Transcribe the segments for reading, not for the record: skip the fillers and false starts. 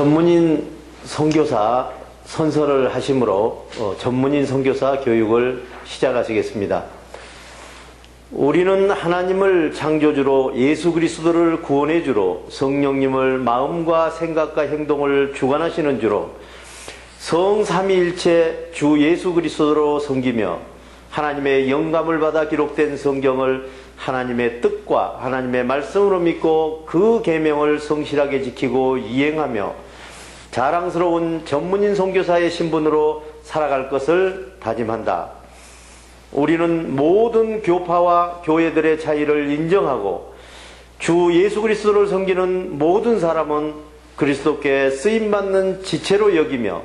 전문인 선교사 선서를 하심으로 전문인 선교사 교육을 시작하시겠습니다. 우리는 하나님을 창조주로 예수 그리스도를 구원의 주로 성령님을 마음과 생각과 행동을 주관하시는 주로 성삼위일체 주 예수 그리스도로 섬기며 하나님의 영감을 받아 기록된 성경을 하나님의 뜻과 하나님의 말씀으로 믿고 그 계명을 성실하게 지키고 이행하며 자랑스러운 전문인 선교사의 신분으로 살아갈 것을 다짐한다. 우리는 모든 교파와 교회들의 차이를 인정하고 주 예수 그리스도를 섬기는 모든 사람은 그리스도께 쓰임받는 지체로 여기며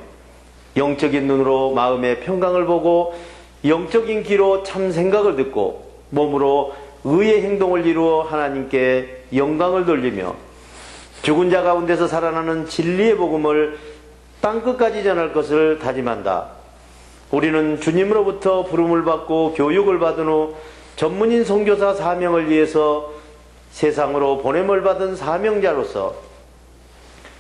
영적인 눈으로 마음의 평강을 보고 영적인 귀로 참 생각을 듣고 몸으로 의의 행동을 이루어 하나님께 영광을 돌리며 죽은 자 가운데서 살아나는 진리의 복음을 땅끝까지 전할 것을 다짐한다. 우리는 주님으로부터 부름을 받고 교육을 받은 후 전문인 선교사 사명을 위해서 세상으로 보냄을 받은 사명자로서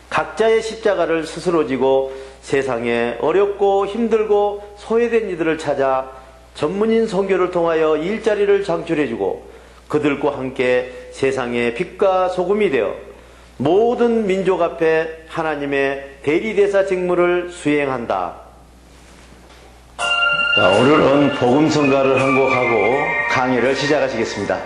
각자의 십자가를 스스로 지고 세상에 어렵고 힘들고 소외된 이들을 찾아 전문인 선교를 통하여 일자리를 창출해주고 그들과 함께 세상의 빛과 소금이 되어 모든 민족 앞에 하나님의 대리대사 직무를 수행한다. 오늘은 복음성가를 한 곡하고 강의를 시작하시겠습니다.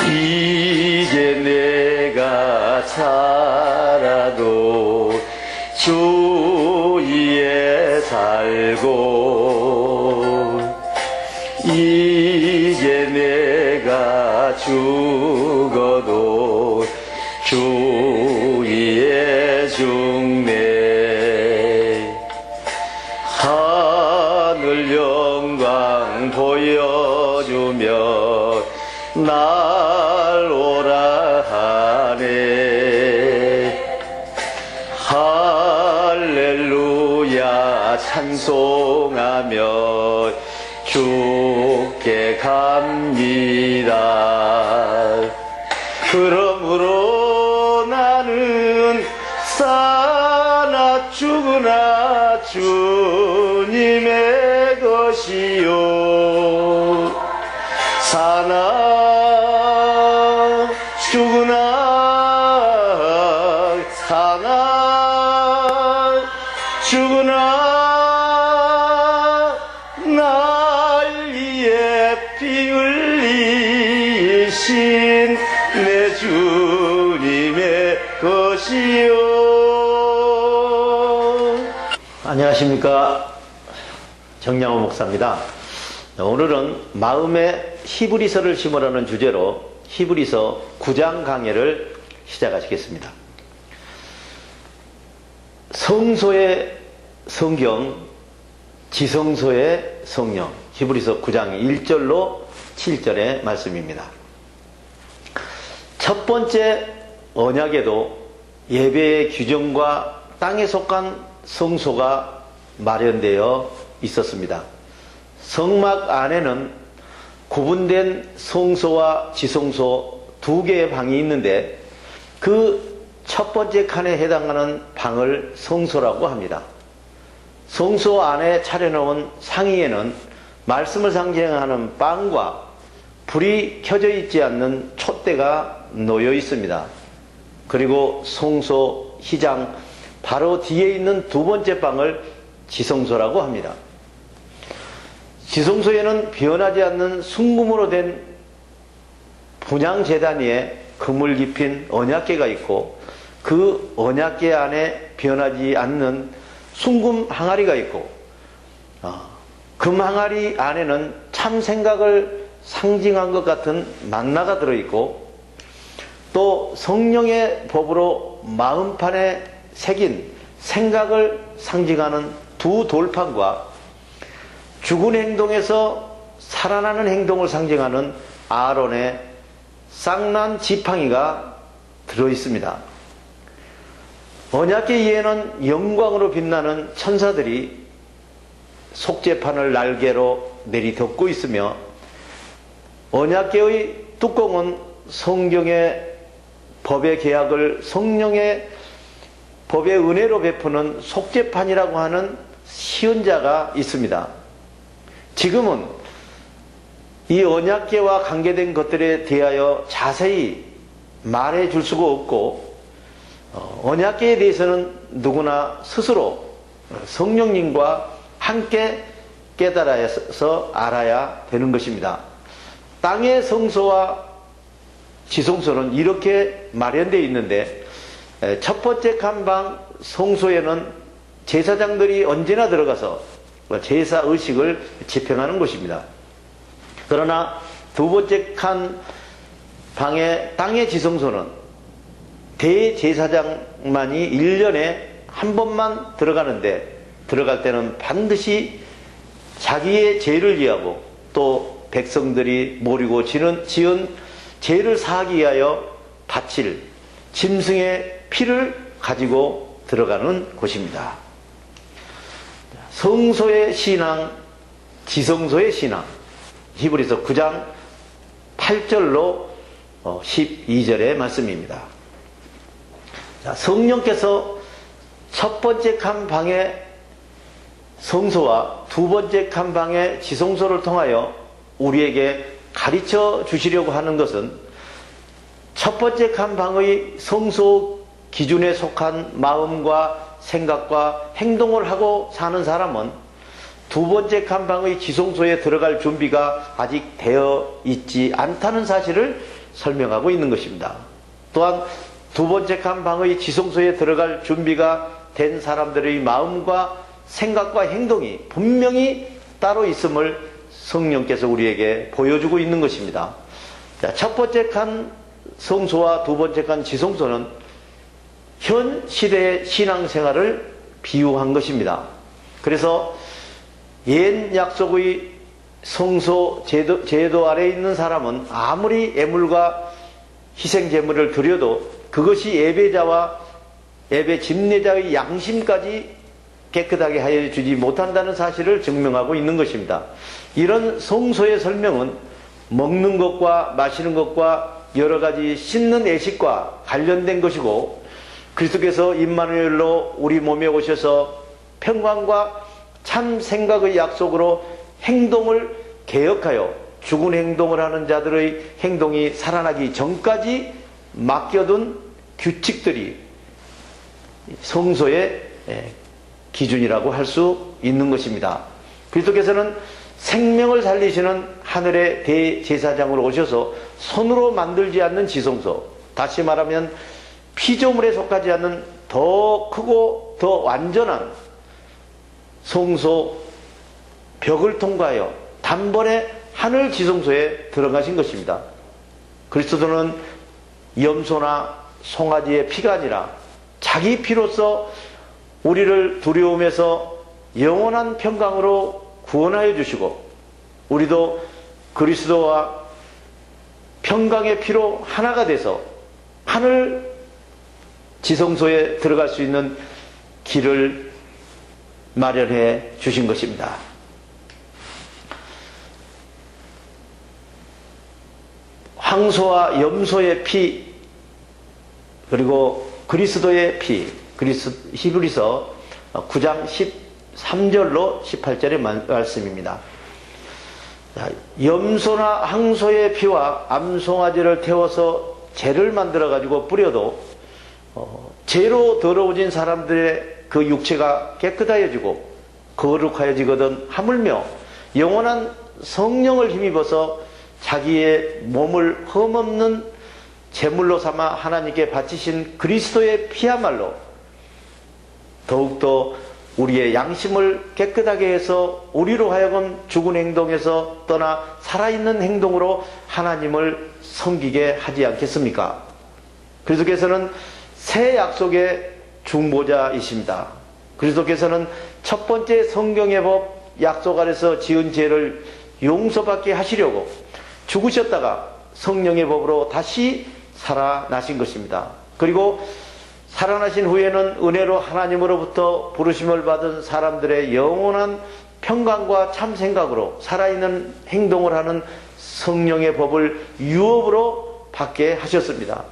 이제 내가 살아도 주 위에 살고 이제 내가 죽어도 주 위에 죽네. 하늘 영광 보여주며 날 오라 하네. 할렐루야 찬송하며 주께 갑니다. 그러므로 나는 사나 죽으나 주님의 것이요 사나 죽으나 사나 죽으나 날 위해 피 흘리신 내 주님의 것이요. 안녕하십니까, 정양호 목사입니다. 오늘은 마음에 히브리서를 심으라는 주제로 히브리서 9장 강해를 시작하시겠습니다. 성소의 성경, 지성소의 성령, 히브리서 9장 1절로 7절의 말씀입니다. 첫 번째 언약에도 예배의 규정과 땅에 속한 성소가 마련되어 있었습니다. 성막 안에는 구분된 성소와 지성소 두 개의 방이 있는데 그 첫 번째 칸에 해당하는 방을 성소라고 합니다. 성소 안에 차려놓은 상위에는 말씀을 상징하는 빵과 불이 켜져 있지 않는 촛대가 놓여 있습니다. 그리고 성소 휘장 바로 뒤에 있는 두 번째 방을 지성소라고 합니다. 지성소에는 변하지 않는 순금으로 된 분향제단 위에 금을 입힌 언약궤가 있고 그 언약궤 안에 변하지 않는 순금 항아리가 있고 금 항아리 안에는 참 생각을 상징한 것 같은 만나가 들어있고 또 성령의 법으로 마음판에 새긴 생각을 상징하는 두 돌판과 죽은 행동에서 살아나는 행동을 상징하는 아론의 쌍난 지팡이가 들어 있습니다. 언약궤 위에는 영광으로 빛나는 천사들이 속죄판을 날개로 내리덮고 있으며, 언약궤의 뚜껑은 성경의 법의 계약을 성령의 법의 은혜로 베푸는 속죄판이라고 하는 시은자가 있습니다. 지금은 이 언약궤와 관계된 것들에 대하여 자세히 말해 줄 수가 없고, 언약궤에 대해서는 누구나 스스로 성령님과 함께 깨달아서 알아야 되는 것입니다. 땅의 성소와 지성소는 이렇게 마련되어 있는데, 첫 번째 칸방 성소에는 제사장들이 언제나 들어가서 제사 의식을 집행하는 곳입니다. 그러나 두 번째 칸방의 땅의 지성소는 대제사장만이 1년에 한 번만 들어가는데, 들어갈 때는 반드시 자기의 죄를 위하고 또 백성들이 모리고 지은 죄를 사하기 위하여 바칠 짐승의 피를 가지고 들어가는 곳입니다. 성소의 신앙, 지성소의 신앙, 히브리서 9장 8절로 12절의 말씀입니다. 성령께서 첫 번째 칸방의 성소와 두 번째 칸방의 지성소를 통하여 우리에게 가르쳐 주시려고 하는 것은, 첫 번째 칸방의 성소 기준에 속한 마음과 생각과 행동을 하고 사는 사람은 두 번째 칸방의 지성소에 들어갈 준비가 아직 되어 있지 않다는 사실을 설명하고 있는 것입니다. 또한 두 번째 칸방의 지성소에 들어갈 준비가 된 사람들의 마음과 생각과 행동이 분명히 따로 있음을 성령께서 우리에게 보여주고 있는 것입니다. 첫 번째 칸 성소와 두 번째 칸 지성소는 현 시대의 신앙생활을 비유한 것입니다. 그래서 옛 약속의 성소 제도 아래에 있는 사람은 아무리 애물과 희생제물을 드려도 그것이 예배자와 예배 집례자의 양심까지 깨끗하게 하여 주지 못한다는 사실을 증명하고 있는 것입니다. 이런 성소의 설명은 먹는 것과 마시는 것과 여러 가지 씻는 예식과 관련된 것이고, 그리스도께서 임마누엘로 우리 몸에 오셔서 평강과 참 생각의 약속으로 행동을 개혁하여 죽은 행동을 하는 자들의 행동이 살아나기 전까지 맡겨둔 규칙들이 성소의 기준이라고 할 수 있는 것입니다. 그리스도께서는 생명을 살리시는 하늘의 대제사장으로 오셔서 손으로 만들지 않는 지성소, 다시 말하면 피조물에 속하지 않는 더 크고 더 완전한 성소 벽을 통과하여 단번에 하늘 지성소에 들어가신 것입니다. 그리스도는 염소나 송아지의 피가 아니라 자기 피로써 우리를 두려움에서 영원한 평강으로 구원하여 주시고, 우리도 그리스도와 평강의 피로 하나가 돼서 하늘 지성소에 들어갈 수 있는 길을 마련해 주신 것입니다. 황소와 염소의 피, 그리고 그리스도의 피, 히브리서 9장 13절로 18절의 말씀입니다. 염소나 황소의 피와 암송아지를 태워서 재를 만들어 가지고 뿌려도 죄로 더러워진 사람들의 그 육체가 깨끗하여지고 거룩하여지거든, 하물며 영원한 성령을 힘입어서 자기의 몸을 흠없는 제물로 삼아 하나님께 바치신 그리스도의 피야말로 더욱더 우리의 양심을 깨끗하게 해서 우리로 하여금 죽은 행동에서 떠나 살아있는 행동으로 하나님을 섬기게 하지 않겠습니까? 그리스도께서는 새 약속의 중보자이십니다. 그리스도께서는 첫 번째 성경의 법 약속 아래서 지은 죄를 용서받게 하시려고 죽으셨다가 성령의 법으로 다시 살아나신 것입니다. 그리고 살아나신 후에는 은혜로 하나님으로부터 부르심을 받은 사람들의 영원한 평강과 참생각으로 살아있는 행동을 하는 성령의 법을 유업으로 받게 하셨습니다.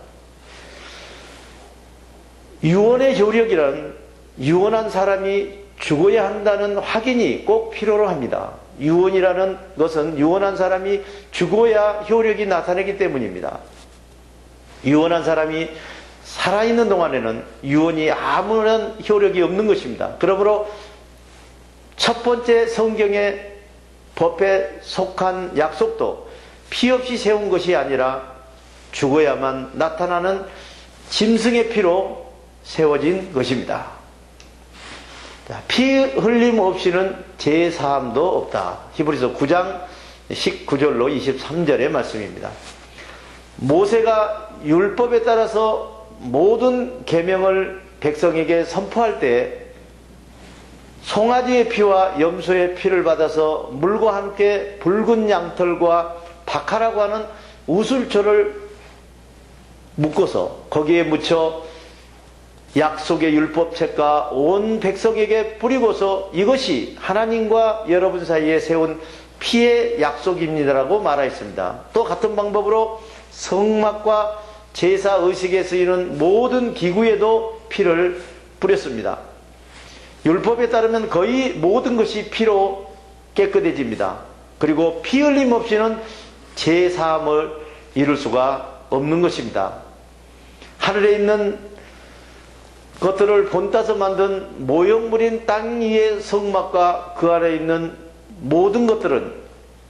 유언의 효력이란 유언한 사람이 죽어야 한다는 확인이 꼭 필요로 합니다. 유언이라는 것은 유언한 사람이 죽어야 효력이 나타나기 때문입니다. 유언한 사람이 살아있는 동안에는 유언이 아무런 효력이 없는 것입니다. 그러므로 첫 번째 성경의 법에 속한 약속도 피 없이 세운 것이 아니라 죽어야만 나타나는 짐승의 피로 세워진 것입니다. 피 흘림 없이는 제사함도 없다. 히브리서 9장 19절로 23절의 말씀입니다. 모세가 율법에 따라서 모든 계명을 백성에게 선포할 때 송아지의 피와 염소의 피를 받아서 물과 함께 붉은 양털과 박하라고 하는 우슬초를 묶어서 거기에 묻혀 약속의 율법책과 온 백성에게 뿌리고서 이것이 하나님과 여러분 사이에 세운 피의 약속입니다라고 말하였습니다. 또 같은 방법으로 성막과 제사 의식에 쓰이는 모든 기구에도 피를 뿌렸습니다. 율법에 따르면 거의 모든 것이 피로 깨끗해집니다. 그리고 피 흘림 없이는 제사함을 이룰 수가 없는 것입니다. 하늘에 있는 것들을 본따서 만든 모형물인 땅 위의 성막과 그 안에 있는 모든 것들은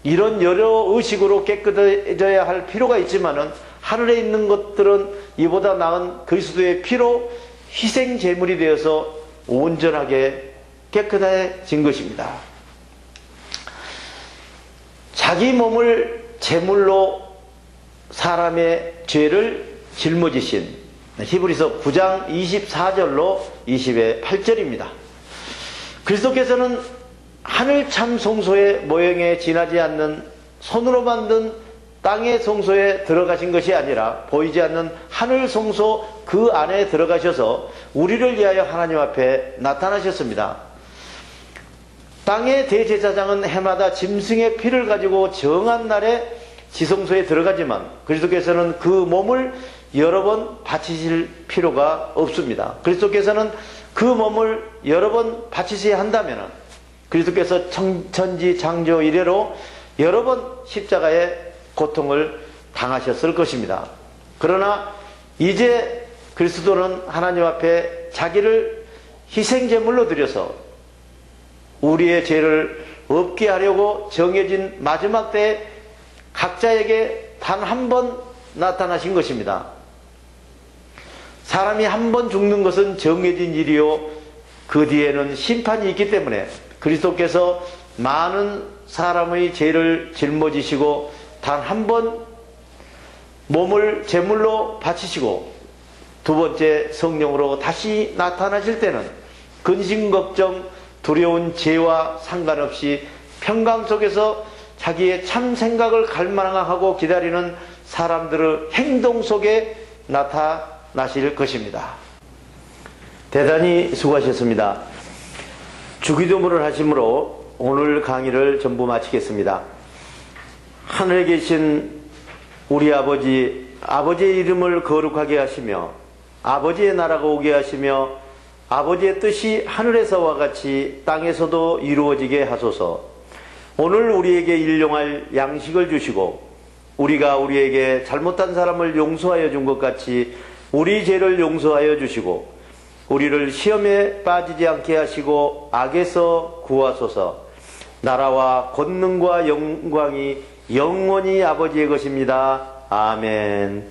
이런 여러 의식으로 깨끗해져야 할 필요가 있지만은 하늘에 있는 것들은 이보다 나은 그리스도의 피로 희생 제물이 되어서 온전하게 깨끗해진 것입니다. 자기 몸을 제물로 사람의 죄를 짊어지신 히브리서 9장 24절로 28절입니다. 그리스도께서는 하늘 참 성소의 모형에 지나지 않는 손으로 만든 땅의 성소에 들어가신 것이 아니라 보이지 않는 하늘 성소 그 안에 들어가셔서 우리를 위하여 하나님 앞에 나타나셨습니다. 땅의 대제사장은 해마다 짐승의 피를 가지고 정한 날에 지성소에 들어가지만 그리스도께서는 그 몸을 여러 번 바치실 필요가 없습니다. 그리스도께서는 그 몸을 여러 번 바치셔야 한다면 그리스도께서 천지 창조 이래로 여러 번 십자가의 고통을 당하셨을 것입니다. 그러나 이제 그리스도는 하나님 앞에 자기를 희생제물로 드려서 우리의 죄를 없게 하려고 정해진 마지막 때에 각자에게 단 한 번 나타나신 것입니다. 사람이 한 번 죽는 것은 정해진 일이요 그 뒤에는 심판이 있기 때문에 그리스도께서 많은 사람의 죄를 짊어지시고 단 한 번 몸을 제물로 바치시고 두 번째 성령으로 다시 나타나실 때는 근심 걱정 두려운 죄와 상관없이 평강 속에서 자기의 참 생각을 갈망하고 기다리는 사람들의 행동 속에 나타나실 것입니다. 대단히 수고하셨습니다. 주기도문을 하심으로 오늘 강의를 전부 마치겠습니다. 하늘에 계신 우리 아버지, 아버지의 이름을 거룩하게 하시며 아버지의 나라가 오게 하시며 아버지의 뜻이 하늘에서와 같이 땅에서도 이루어지게 하소서. 오늘 우리에게 일용할 양식을 주시고 우리가 우리에게 잘못한 사람을 용서하여 준 것 같이 우리 죄를 용서하여 주시고 우리를 시험에 빠지지 않게 하시고 악에서 구하소서. 나라와 권능과 영광이 영원히 아버지의 것입니다. 아멘.